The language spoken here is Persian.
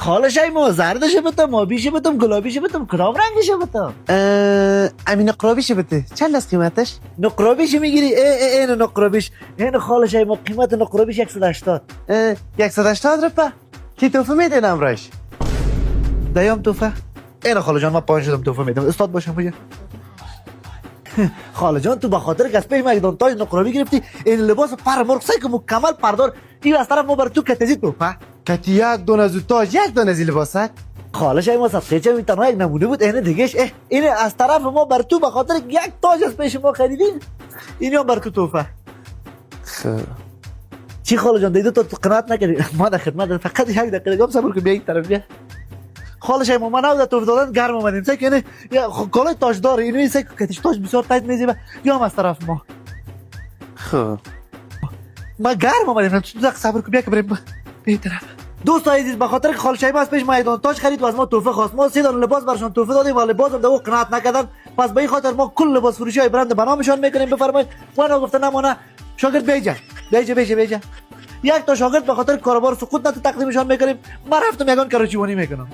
خالشای ما زردشه بتم آبیشه بتم گلابیشه بتم کدام رنگشه بتم امین نقرابیشه بده چند از قیمتش؟ نقرابیش میگیری این نقرابیش این خالشای ما قیمت نقرابیش 180 180 روپه کی توفه میدین امرش؟ دیام توفه این خاله جان ما پایین شدم توفه میدم استاد باشم بگه خاله جان تو به خاطر کسبه مقدار تاج نقرابی گرفتی این لباس پر مرغ که مکمل پردار این از طرف ما بر تو کتزی توفه کتی یک دونه از تاج یک دونه از لباست؟ خالش ای ما صدقه چه این تنها یک نمونه بود اینه دیگهش این از طرف ما بر تو به خاطر یک تاج از پیش ما خریدین این هم بر تو توفه چی خاله جان دیدو تو قناعت نکردی ما در خدمت فقط یک دقیقه گم صبر کن بیا این طرف بیا خالش ای ما من نبوده توفه دادن گرم اومدیم سه که یا کالای تاج داره اینو سه کتیش تاج بسیار تایت میزیبه یا هم از طرف ما خب ما گرم اومدیم تو دقیقه صبر کن بیا که بریم به این طرف دوست عزیز به خاطر که خالش ای ما از پیش میدان تاج خرید و از ما توفه خواست ما 3 دانه لباس برشون توفه دادیم و لباس هم دو قناعت نکردن پس به این خاطر ما کل لباس فروشی های برند به نامشان میکنیم بفرمایید وانا گفته نمونه شاگرد بیجا یک تا شاگرد به خاطر کاروبار سقوط نت تقدیمشان میکنیم ما رفتم یگان کراچیوانی میکنم